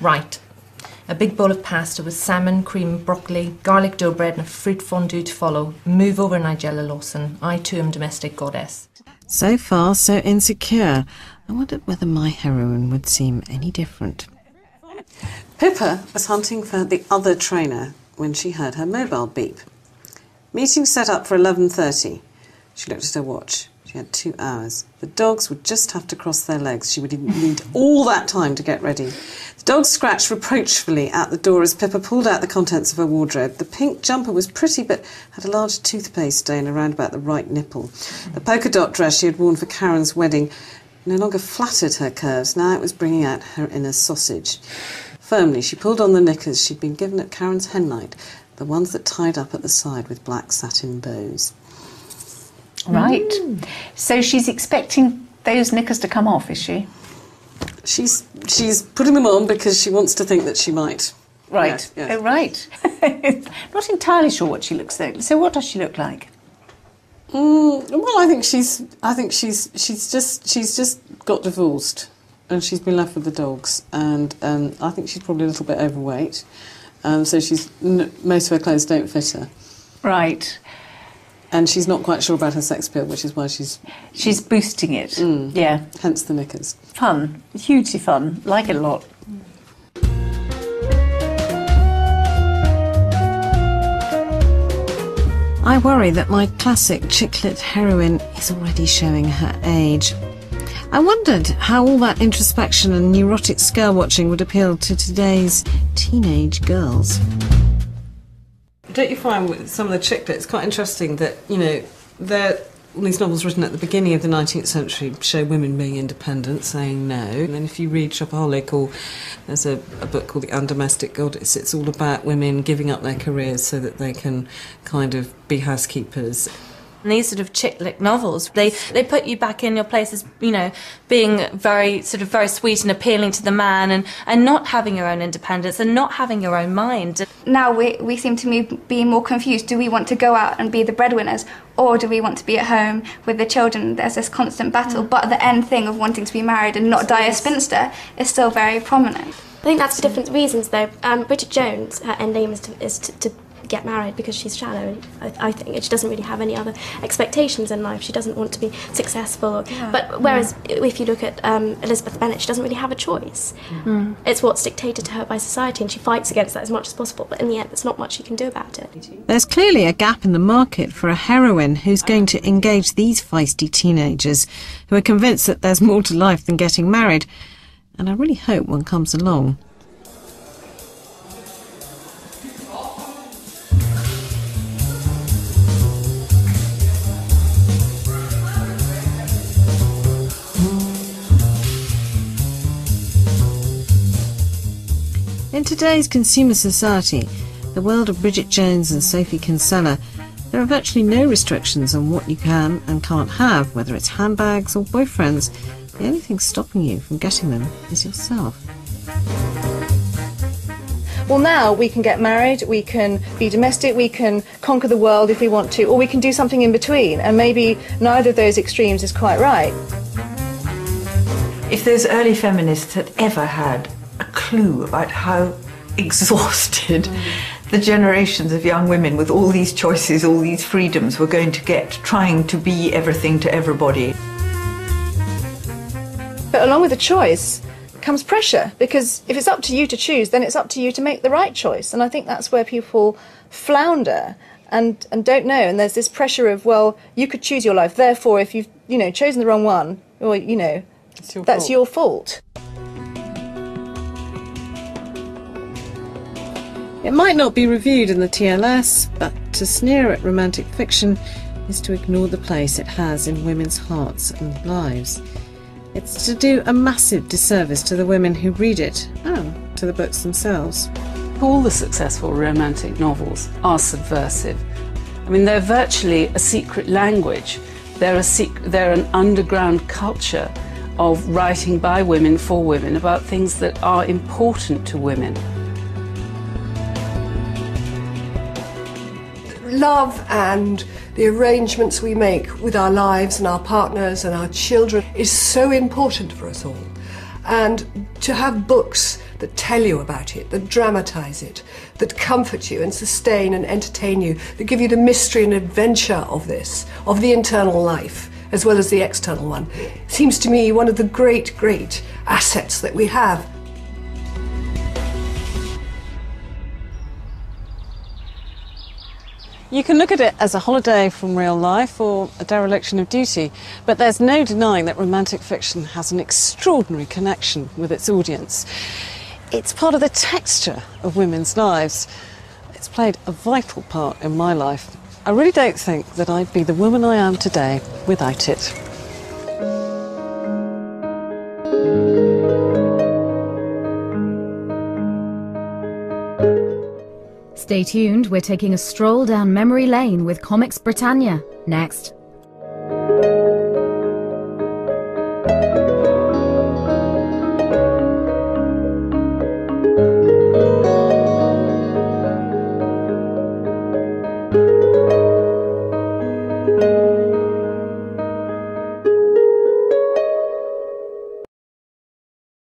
Right. A big bowl of pasta with salmon, cream, broccoli, garlic dough bread and a fruit fondue to follow. Move over, Nigella Lawson. I too am domestic goddess. So far, so insecure. I wondered whether my heroine would seem any different. Pippa was hunting for the other trainer when she heard her mobile beep. Meeting set up for 11:30. She looked at her watch. She had 2 hours. The dogs would just have to cross their legs. She would need all that time to get ready. The dogs scratched reproachfully at the door as Pippa pulled out the contents of her wardrobe. The pink jumper was pretty but had a large toothpaste stain around about the right nipple. The polka dot dress she had worn for Karen's wedding no longer flattered her curves. Now it was bringing out her inner sausage. Firmly, she pulled on the knickers she'd been given at Karen's hen night, the ones that tied up at the side with black satin bows. Right. So she's expecting those knickers to come off, is she? She's putting them on because she wants to think that she might. Right. Yes, yes. Oh, right. Not entirely sure what she looks like. So what does she look like? Well, I think she's just got divorced, and she's been left with the dogs, and I think she's probably a little bit overweight, so most of her clothes don't fit her. Right. And she's not quite sure about her sex appeal, which is why she's boosting it. Yeah. Hence the knickers. Fun. Hugely fun. Like it a lot. I worry that my classic chick-lit heroine is already showing her age. I wondered how all that introspection and neurotic scale-watching would appeal to today's teenage girls. Don't you find with some of the chick lit, it's quite interesting that, all these novels written at the beginning of the 19th century show women being independent, saying no. And then if you read Shopaholic, or there's a book called The Undomestic Goddess, it's all about women giving up their careers so that they can kind of be housekeepers. And these sort of chick-lit novels, they put you back in your place as, being very sweet and appealing to the man, and not having your own independence and not having your own mind. Now we seem to be more confused. Do we want to go out and be the breadwinners, or do we want to be at home with the children? There's this constant battle, but the end thing of wanting to be married and not die a spinster is still very prominent. I think that's for different reasons, though. Bridget Jones, her end aim is to get married because she's shallow. I think she doesn't really have any other expectations in life. She doesn't want to be successful. But whereas if you look at Elizabeth Bennet, she doesn't really have a choice. It's what's dictated to her by society, and she fights against that as much as possible. But in the end, there's not much she can do about it. There's clearly a gap in the market for a heroine who's going to engage these feisty teenagers who are convinced that there's more to life than getting married. And I really hope one comes along. In today's consumer society, the world of Bridget Jones and Sophie Kinsella, there are virtually no restrictions on what you can and can't have, whether it's handbags or boyfriends. The only thing stopping you from getting them is yourself. Well, now we can get married, we can be domestic, we can conquer the world if we want to, or we can do something in between, and maybe neither of those extremes is quite right. If those early feminists had ever had a clue about how exhausted the generations of young women with all these choices, all these freedoms were going to get, trying to be everything to everybody. But along with the choice comes pressure, because if it's up to you to choose, then it's up to you to make the right choice. And I think that's where people flounder and don't know. And there's this pressure of, well, you could choose your life, therefore if you've chosen the wrong one, well, that's your fault. It might not be reviewed in the TLS, but to sneer at romantic fiction is to ignore the place it has in women's hearts and lives. It's to do a massive disservice to the women who read it and to the books themselves. All the successful romantic novels are subversive. I mean, they're virtually a secret language. They're an underground culture of writing by women for women about things that are important to women. Love and the arrangements we make with our lives and our partners and our children is so important for us all. And to have books that tell you about it, that dramatise it, that comfort you and sustain and entertain you, that give you the mystery and adventure of this, of the internal life, as well as the external one, seems to me one of the great, great assets that we have. You can look at it as a holiday from real life or a dereliction of duty, but there's no denying that romantic fiction has an extraordinary connection with its audience. It's part of the texture of women's lives. It's played a vital part in my life. I really don't think that I'd be the woman I am today without it. Stay tuned, we're taking a stroll down memory lane with Comics Britannia next.